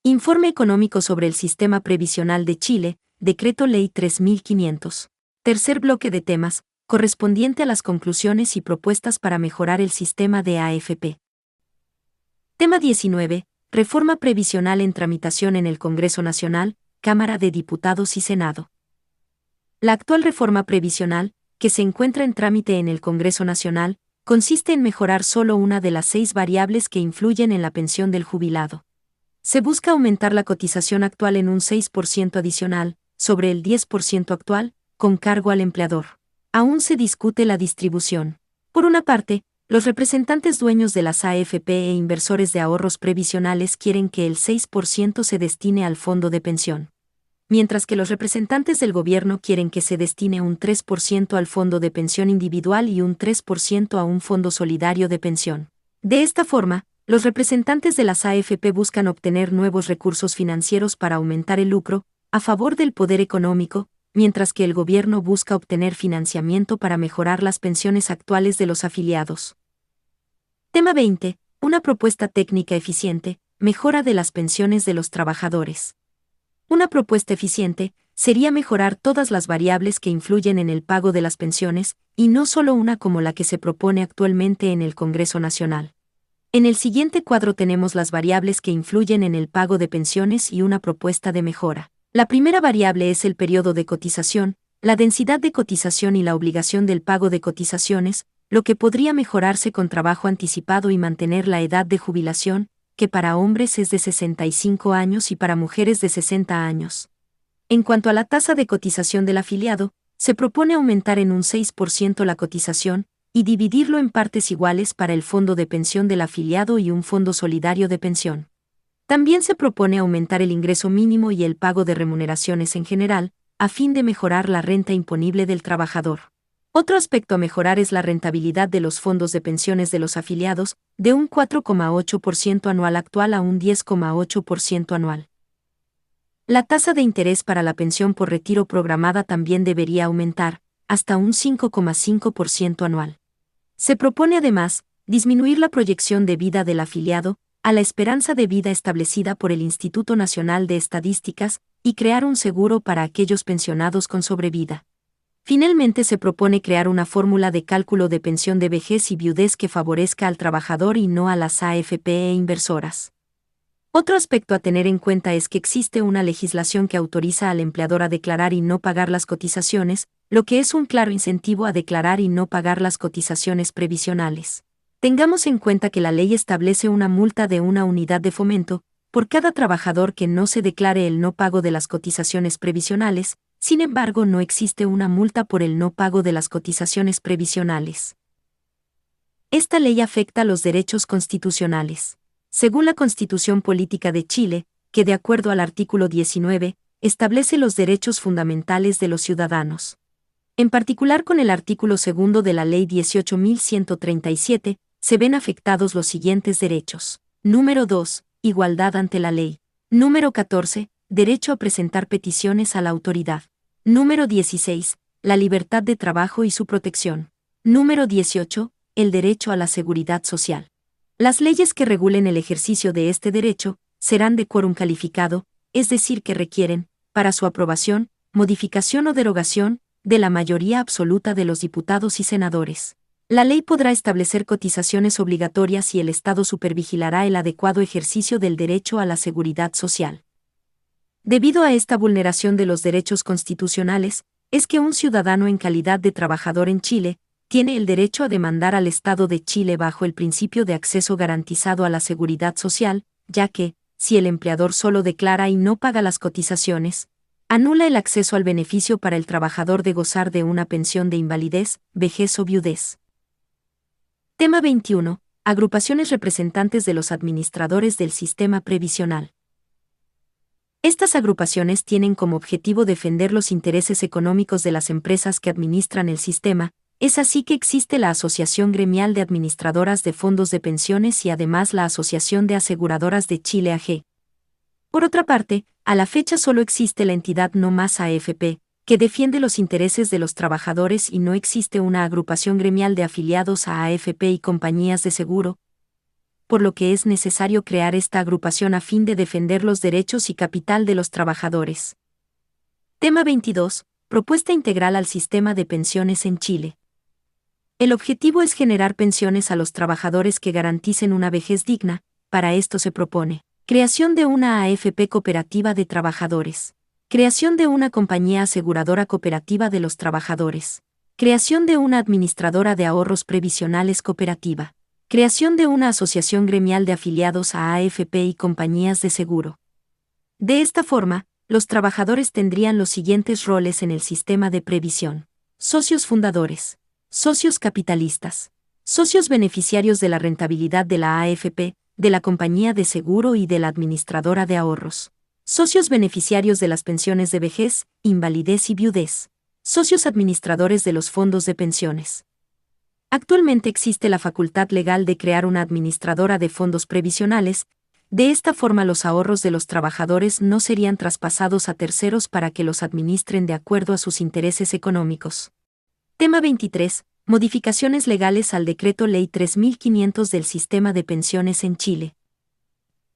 Informe económico sobre el Sistema Previsional de Chile, Decreto Ley 3500. Tercer bloque de temas, correspondiente a las conclusiones y propuestas para mejorar el sistema de AFP. Tema 19. Reforma previsional en tramitación en el Congreso Nacional, Cámara de Diputados y Senado. La actual reforma previsional, que se encuentra en trámite en el Congreso Nacional, consiste en mejorar solo una de las 6 variables que influyen en la pensión del jubilado. Se busca aumentar la cotización actual en un 6% adicional, sobre el 10% actual, con cargo al empleador. Aún se discute la distribución. Por una parte, los representantes dueños de las AFP e inversores de ahorros previsionales quieren que el 6% se destine al fondo de pensión, mientras que los representantes del gobierno quieren que se destine un 3% al fondo de pensión individual y un 3% a un fondo solidario de pensión. De esta forma, los representantes de las AFP buscan obtener nuevos recursos financieros para aumentar el lucro, a favor del poder económico, mientras que el gobierno busca obtener financiamiento para mejorar las pensiones actuales de los afiliados. Tema 20. Una propuesta técnica eficiente, mejora de las pensiones de los trabajadores. Una propuesta eficiente sería mejorar todas las variables que influyen en el pago de las pensiones, y no solo una como la que se propone actualmente en el Congreso Nacional. En el siguiente cuadro tenemos las variables que influyen en el pago de pensiones y una propuesta de mejora. La primera variable es el periodo de cotización, la densidad de cotización y la obligación del pago de cotizaciones, lo que podría mejorarse con trabajo anticipado y mantener la edad de jubilación, que para hombres es de 65 años y para mujeres de 60 años. En cuanto a la tasa de cotización del afiliado, se propone aumentar en un 6% la cotización, y dividirlo en partes iguales para el fondo de pensión del afiliado y un fondo solidario de pensión. También se propone aumentar el ingreso mínimo y el pago de remuneraciones en general, a fin de mejorar la renta imponible del trabajador. Otro aspecto a mejorar es la rentabilidad de los fondos de pensiones de los afiliados, de un 4,8% anual actual a un 10,8% anual. La tasa de interés para la pensión por retiro programada también debería aumentar, hasta un 5,5% anual. Se propone además disminuir la proyección de vida del afiliado a la esperanza de vida establecida por el Instituto Nacional de Estadísticas y crear un seguro para aquellos pensionados con sobrevida. Finalmente se propone crear una fórmula de cálculo de pensión de vejez y viudez que favorezca al trabajador y no a las AFP e inversoras. Otro aspecto a tener en cuenta es que existe una legislación que autoriza al empleador a declarar y no pagar las cotizaciones, lo que es un claro incentivo a declarar y no pagar las cotizaciones previsionales. Tengamos en cuenta que la ley establece una multa de una unidad de fomento por cada trabajador que no se declare el no pago de las cotizaciones previsionales, sin embargo no existe una multa por el no pago de las cotizaciones previsionales. Esta ley afecta los derechos constitucionales. Según la Constitución Política de Chile, que de acuerdo al artículo 19, establece los derechos fundamentales de los ciudadanos. En particular con el artículo 2 de la Ley 18.137, se ven afectados los siguientes derechos. Número 2. Igualdad ante la ley. Número 14. Derecho a presentar peticiones a la autoridad. Número 16. La libertad de trabajo y su protección. Número 18. El derecho a la seguridad social. Las leyes que regulen el ejercicio de este derecho serán de quórum calificado, es decir que requieren, para su aprobación, modificación o derogación, de la mayoría absoluta de los diputados y senadores. La ley podrá establecer cotizaciones obligatorias y el Estado supervigilará el adecuado ejercicio del derecho a la seguridad social. Debido a esta vulneración de los derechos constitucionales, es que un ciudadano en calidad de trabajador en Chile, tiene el derecho a demandar al Estado de Chile bajo el principio de acceso garantizado a la seguridad social, ya que, si el empleador solo declara y no paga las cotizaciones, anula el acceso al beneficio para el trabajador de gozar de una pensión de invalidez, vejez o viudez. Tema 21. Agrupaciones representantes de los administradores del sistema previsional. Estas agrupaciones tienen como objetivo defender los intereses económicos de las empresas que administran el sistema. Es así que existe la Asociación Gremial de Administradoras de Fondos de Pensiones y además la Asociación de Aseguradoras de Chile AG. Por otra parte, a la fecha solo existe la entidad No Más AFP, que defiende los intereses de los trabajadores y no existe una agrupación gremial de afiliados a AFP y compañías de seguro. por lo que es necesario crear esta agrupación a fin de defender los derechos y capital de los trabajadores. Tema 22. Propuesta integral al sistema de pensiones en Chile. El objetivo es generar pensiones a los trabajadores que garanticen una vejez digna. Para esto se propone creación de una AFP cooperativa de trabajadores, creación de una compañía aseguradora cooperativa de los trabajadores, creación de una administradora de ahorros previsionales cooperativa, creación de una asociación gremial de afiliados a AFP y compañías de seguro. De esta forma, los trabajadores tendrían los siguientes roles en el sistema de previsión: socios fundadores, socios capitalistas, socios beneficiarios de la rentabilidad de la AFP, de la compañía de seguro y de la administradora de ahorros, socios beneficiarios de las pensiones de vejez, invalidez y viudez, socios administradores de los fondos de pensiones. Actualmente existe la facultad legal de crear una administradora de fondos previsionales. De esta forma los ahorros de los trabajadores no serían traspasados a terceros para que los administren de acuerdo a sus intereses económicos. Tema 23. Modificaciones legales al Decreto Ley 3500 del Sistema de Pensiones en Chile.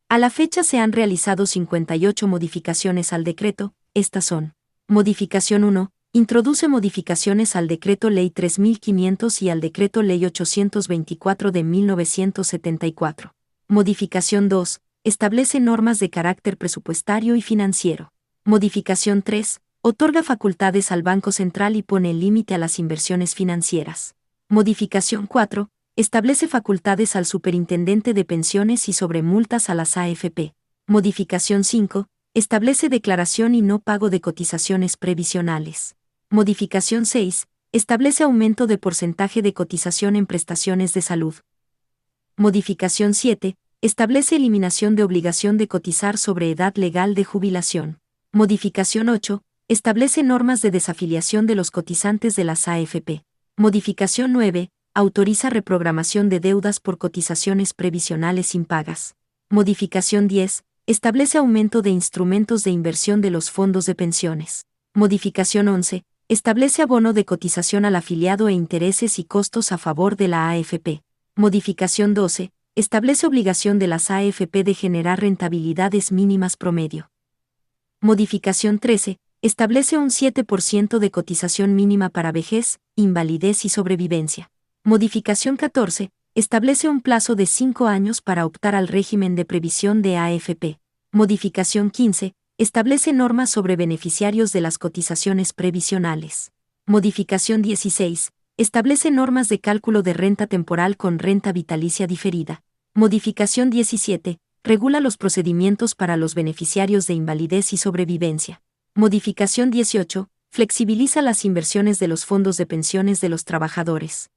A la fecha se han realizado 58 modificaciones al decreto. Estas son: Modificación 1. Introduce modificaciones al Decreto Ley 3500 y al Decreto Ley 824 de 1974. Modificación 2. Establece normas de carácter presupuestario y financiero. Modificación 3. Otorga facultades al Banco Central y pone límite a las inversiones financieras. Modificación 4. Establece facultades al Superintendente de Pensiones y sobre multas a las AFP. Modificación 5. Establece declaración y no pago de cotizaciones previsionales. Modificación 6. Establece aumento de porcentaje de cotización en prestaciones de salud. Modificación 7. Establece eliminación de obligación de cotizar sobre edad legal de jubilación. Modificación 8. Establece normas de desafiliación de los cotizantes de las AFP. Modificación 9. Autoriza reprogramación de deudas por cotizaciones previsionales impagas. Modificación 10. Establece aumento de instrumentos de inversión de los fondos de pensiones. Modificación 11. Establece abono de cotización al afiliado e intereses y costos a favor de la AFP. Modificación 12. Establece obligación de las AFP de generar rentabilidades mínimas promedio. Modificación 13. Establece un 7% de cotización mínima para vejez, invalidez y sobrevivencia. Modificación 14. Establece un plazo de 5 años para optar al régimen de previsión de AFP. Modificación 15. Establece normas sobre beneficiarios de las cotizaciones previsionales. Modificación 16. Establece normas de cálculo de renta temporal con renta vitalicia diferida. Modificación 17. Regula los procedimientos para los beneficiarios de invalidez y sobrevivencia. Modificación 18. Flexibiliza las inversiones de los fondos de pensiones de los trabajadores.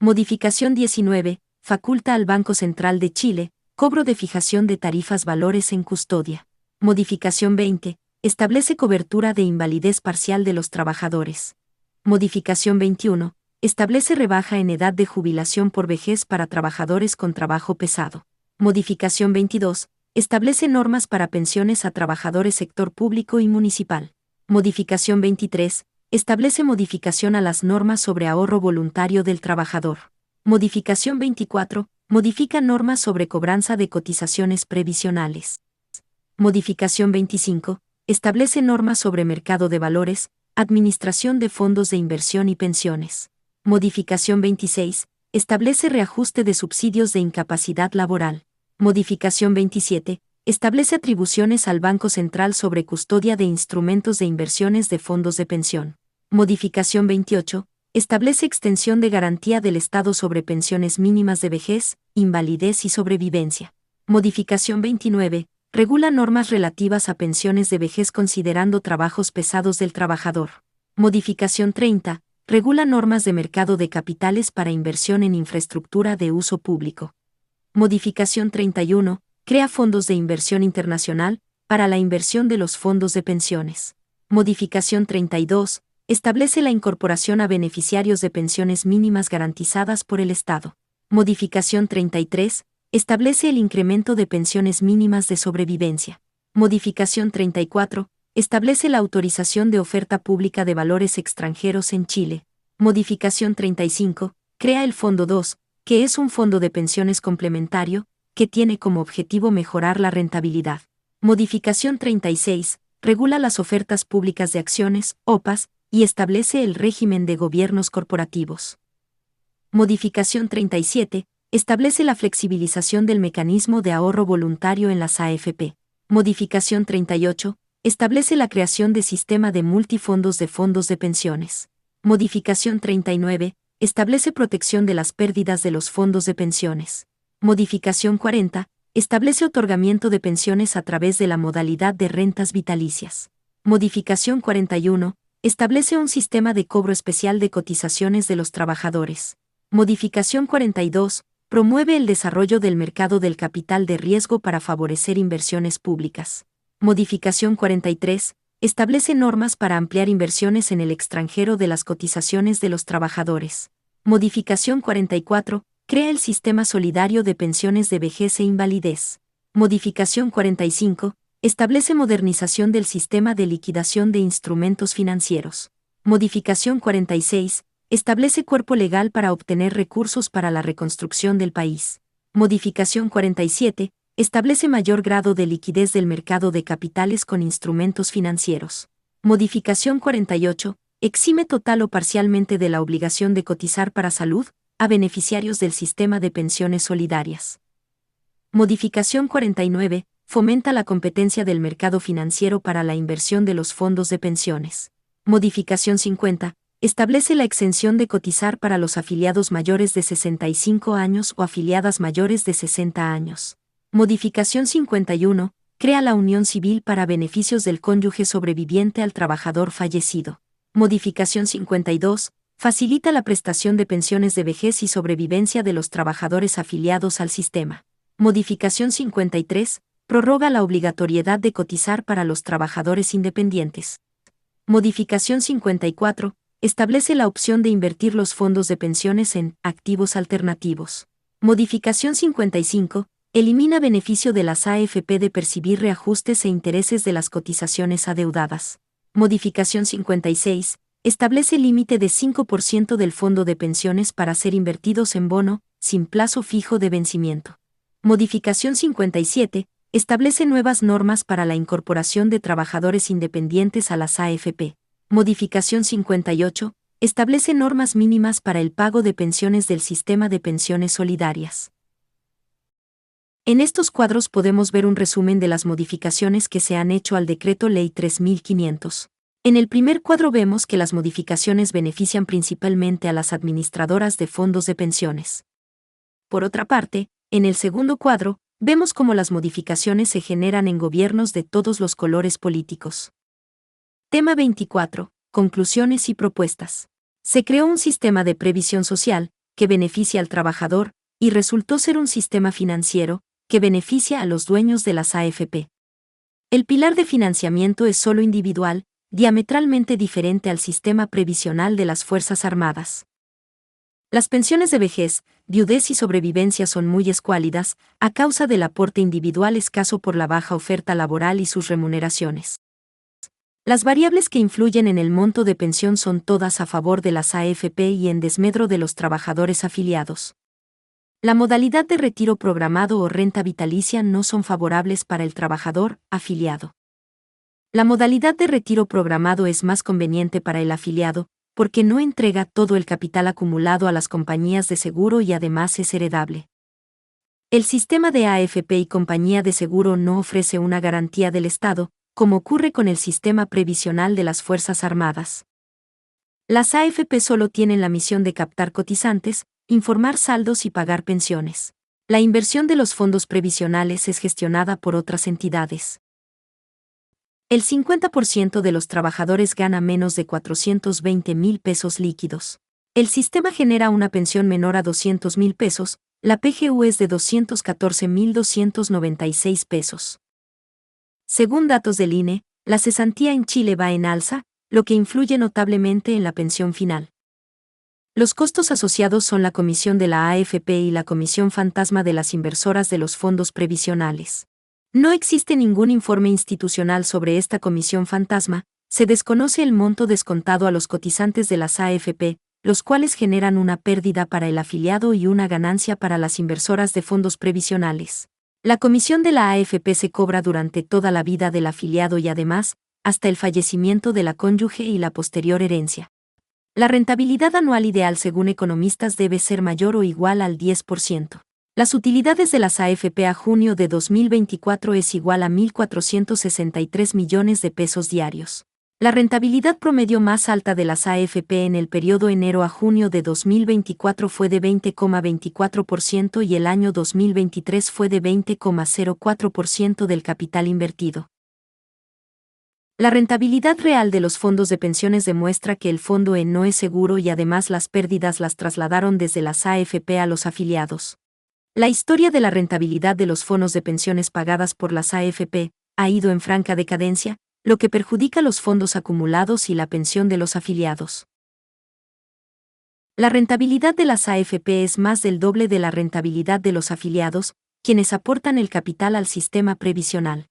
Modificación 19. Faculta al Banco Central de Chile cobro de fijación de tarifas valores en custodia. Modificación 20. Establece cobertura de invalidez parcial de los trabajadores. Modificación 21. Establece rebaja en edad de jubilación por vejez para trabajadores con trabajo pesado. Modificación 22. Establece normas para pensiones a trabajadores sector público y municipal. Modificación 23. Establece modificación a las normas sobre ahorro voluntario del trabajador. Modificación 24. Modifica normas sobre cobranza de cotizaciones previsionales. Modificación 25. Establece normas sobre mercado de valores, administración de fondos de inversión y pensiones. Modificación 26. Establece reajuste de subsidios de incapacidad laboral. Modificación 27. Establece atribuciones al Banco Central sobre custodia de instrumentos de inversiones de fondos de pensión. Modificación 28. Establece extensión de garantía del Estado sobre pensiones mínimas de vejez, invalidez y sobrevivencia. Modificación 29. Regula normas relativas a pensiones de vejez considerando trabajos pesados del trabajador. Modificación 30. Regula normas de mercado de capitales para inversión en infraestructura de uso público. Modificación 31. Crea fondos de inversión internacional para la inversión de los fondos de pensiones. Modificación 32. Establece la incorporación a beneficiarios de pensiones mínimas garantizadas por el Estado. Modificación 33. Establece el incremento de pensiones mínimas de sobrevivencia. Modificación 34. Establece la autorización de oferta pública de valores extranjeros en Chile. Modificación 35. Crea el Fondo 2, que es un fondo de pensiones complementario, que tiene como objetivo mejorar la rentabilidad. Modificación 36. Regula las ofertas públicas de acciones, OPAs, y establece el régimen de gobiernos corporativos. Modificación 37. Establece la flexibilización del mecanismo de ahorro voluntario en las AFP. Modificación 38. Establece la creación de sistema de multifondos de fondos de pensiones. Modificación 39. Establece protección de las pérdidas de los fondos de pensiones. Modificación 40. Establece otorgamiento de pensiones a través de la modalidad de rentas vitalicias. Modificación 41. Establece un sistema de cobro especial de cotizaciones de los trabajadores. Modificación 42. Promueve el desarrollo del mercado del capital de riesgo para favorecer inversiones públicas. Modificación 43. Establece normas para ampliar inversiones en el extranjero de las cotizaciones de los trabajadores. Modificación 44. Crea el sistema solidario de pensiones de vejez e invalidez. Modificación 45. Establece modernización del sistema de liquidación de instrumentos financieros. Modificación 46. Establece cuerpo legal para obtener recursos para la reconstrucción del país. Modificación 47. Establece mayor grado de liquidez del mercado de capitales con instrumentos financieros. Modificación 48. Exime total o parcialmente de la obligación de cotizar para salud a beneficiarios del sistema de pensiones solidarias. Modificación 49. Fomenta la competencia del mercado financiero para la inversión de los fondos de pensiones. Modificación 50. Establece la exención de cotizar para los afiliados mayores de 65 años o afiliadas mayores de 60 años. Modificación 51. Crea la unión civil para beneficios del cónyuge sobreviviente al trabajador fallecido. Modificación 52. Facilita la prestación de pensiones de vejez y sobrevivencia de los trabajadores afiliados al sistema. Modificación 53. Prorroga la obligatoriedad de cotizar para los trabajadores independientes. Modificación 54. Establece la opción de invertir los fondos de pensiones en activos alternativos. Modificación 55. Elimina beneficio de las AFP de percibir reajustes e intereses de las cotizaciones adeudadas. Modificación 56. Establece límite de 5% del fondo de pensiones para ser invertidos en bono, sin plazo fijo de vencimiento. Modificación 57. Establece nuevas normas para la incorporación de trabajadores independientes a las AFP. Modificación 58. Establece normas mínimas para el pago de pensiones del sistema de pensiones solidarias. En estos cuadros podemos ver un resumen de las modificaciones que se han hecho al Decreto Ley 3500. En el primer cuadro vemos que las modificaciones benefician principalmente a las administradoras de fondos de pensiones. Por otra parte, en el segundo cuadro, vemos cómo las modificaciones se generan en gobiernos de todos los colores políticos. Tema 24. Conclusiones y propuestas. Se creó un sistema de previsión social, que beneficia al trabajador, y resultó ser un sistema financiero, que beneficia a los dueños de las AFP. El pilar de financiamiento es solo individual, diametralmente diferente al sistema previsional de las Fuerzas Armadas. Las pensiones de vejez, viudez y sobrevivencia son muy escuálidas, a causa del aporte individual escaso por la baja oferta laboral y sus remuneraciones. Las variables que influyen en el monto de pensión son todas a favor de las AFP y en desmedro de los trabajadores afiliados. La modalidad de retiro programado o renta vitalicia no son favorables para el trabajador afiliado. La modalidad de retiro programado es más conveniente para el afiliado, porque no entrega todo el capital acumulado a las compañías de seguro y además es heredable. El sistema de AFP y compañía de seguro no ofrece una garantía del Estado, como ocurre con el sistema previsional de las Fuerzas Armadas. Las AFP solo tienen la misión de captar cotizantes, informar saldos y pagar pensiones. La inversión de los fondos previsionales es gestionada por otras entidades. El 50% de los trabajadores gana menos de 420,000 pesos líquidos. El sistema genera una pensión menor a 200,000 pesos, la PGU es de 214,296 pesos. Según datos del INE, la cesantía en Chile va en alza, lo que influye notablemente en la pensión final. Los costos asociados son la comisión de la AFP y la comisión fantasma de las inversoras de los fondos previsionales. No existe ningún informe institucional sobre esta comisión fantasma, se desconoce el monto descontado a los cotizantes de las AFP, los cuales generan una pérdida para el afiliado y una ganancia para las inversoras de fondos previsionales. La comisión de la AFP se cobra durante toda la vida del afiliado y además, hasta el fallecimiento de la cónyuge y la posterior herencia. La rentabilidad anual ideal según economistas debe ser mayor o igual al 10%. Las utilidades de las AFP a junio de 2024 es igual a 1.463 millones de pesos diarios. La rentabilidad promedio más alta de las AFP en el periodo enero a junio de 2024 fue de 20,24% y el año 2023 fue de 20,04% del capital invertido. La rentabilidad real de los fondos de pensiones demuestra que el fondo no es seguro y además las pérdidas las trasladaron desde las AFP a los afiliados. La historia de la rentabilidad de los fondos de pensiones pagadas por las AFP ha ido en franca decadencia, lo que perjudica los fondos acumulados y la pensión de los afiliados. La rentabilidad de las AFP es más del doble de la rentabilidad de los afiliados, quienes aportan el capital al sistema previsional.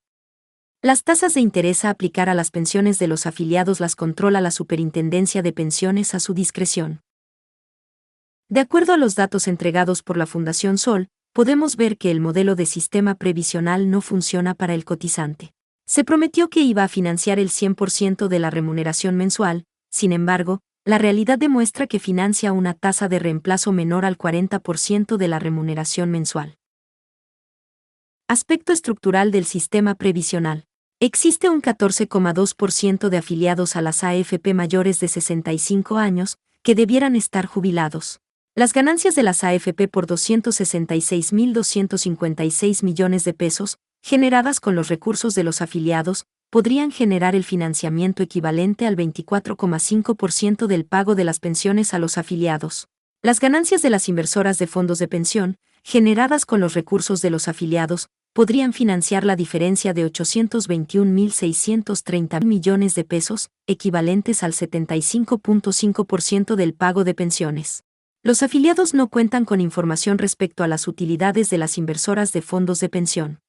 Las tasas de interés a aplicar a las pensiones de los afiliados las controla la Superintendencia de Pensiones a su discreción. De acuerdo a los datos entregados por la Fundación Sol, podemos ver que el modelo de sistema previsional no funciona para el cotizante. Se prometió que iba a financiar el 100% de la remuneración mensual, sin embargo, la realidad demuestra que financia una tasa de reemplazo menor al 40% de la remuneración mensual. Aspecto estructural del sistema previsional. Existe un 14,2% de afiliados a las AFP mayores de 65 años, que debieran estar jubilados. Las ganancias de las AFP por 266.256 millones de pesos, generadas con los recursos de los afiliados, podrían generar el financiamiento equivalente al 24,5% del pago de las pensiones a los afiliados. Las ganancias de las inversoras de fondos de pensión, generadas con los recursos de los afiliados, podrían financiar la diferencia de 821.630 millones de pesos, equivalentes al 75,5% del pago de pensiones. Los afiliados no cuentan con información respecto a las utilidades de las inversoras de fondos de pensión.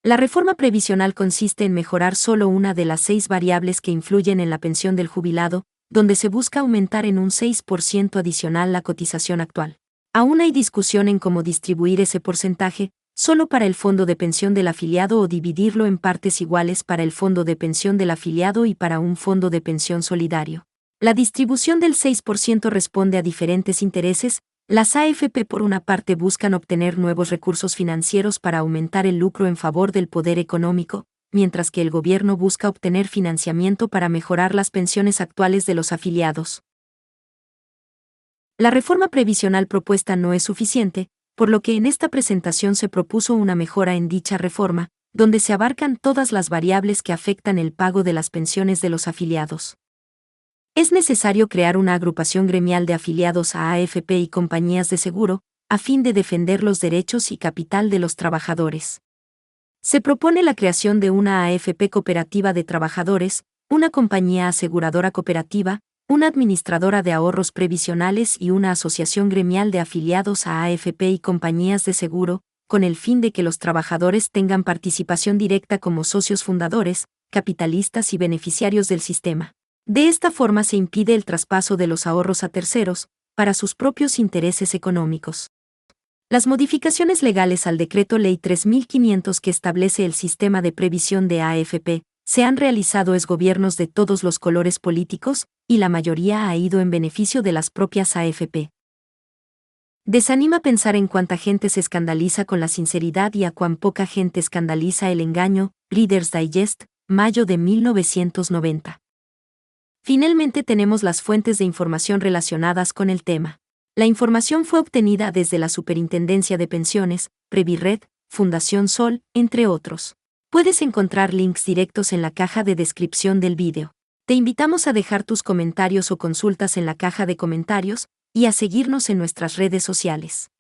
La reforma previsional consiste en mejorar solo una de las 6 variables que influyen en la pensión del jubilado, donde se busca aumentar en un 6% adicional la cotización actual. Aún hay discusión en cómo distribuir ese porcentaje, solo para el fondo de pensión del afiliado o dividirlo en partes iguales para el fondo de pensión del afiliado y para un fondo de pensión solidario. La distribución del 6% responde a diferentes intereses. Las AFP por una parte buscan obtener nuevos recursos financieros para aumentar el lucro en favor del poder económico, mientras que el gobierno busca obtener financiamiento para mejorar las pensiones actuales de los afiliados. La reforma previsional propuesta no es suficiente, por lo que en esta presentación se propuso una mejora en dicha reforma, donde se abarcan todas las variables que afectan el pago de las pensiones de los afiliados. Es necesario crear una agrupación gremial de afiliados a AFP y compañías de seguro, a fin de defender los derechos y capital de los trabajadores. Se propone la creación de una AFP cooperativa de trabajadores, una compañía aseguradora cooperativa, una administradora de ahorros previsionales y una asociación gremial de afiliados a AFP y compañías de seguro, con el fin de que los trabajadores tengan participación directa como socios fundadores, capitalistas y beneficiarios del sistema. De esta forma se impide el traspaso de los ahorros a terceros, para sus propios intereses económicos. Las modificaciones legales al Decreto Ley 3500 que establece el sistema de previsión de AFP, se han realizado gobiernos de todos los colores políticos, y la mayoría ha ido en beneficio de las propias AFP. Desanima pensar en cuánta gente se escandaliza con la sinceridad y a cuán poca gente escandaliza el engaño. Reader's Digest, mayo de 1990. Finalmente tenemos las fuentes de información relacionadas con el tema. La información fue obtenida desde la Superintendencia de Pensiones, Previred, Fundación Sol, entre otros. Puedes encontrar links directos en la caja de descripción del vídeo. Te invitamos a dejar tus comentarios o consultas en la caja de comentarios, y a seguirnos en nuestras redes sociales.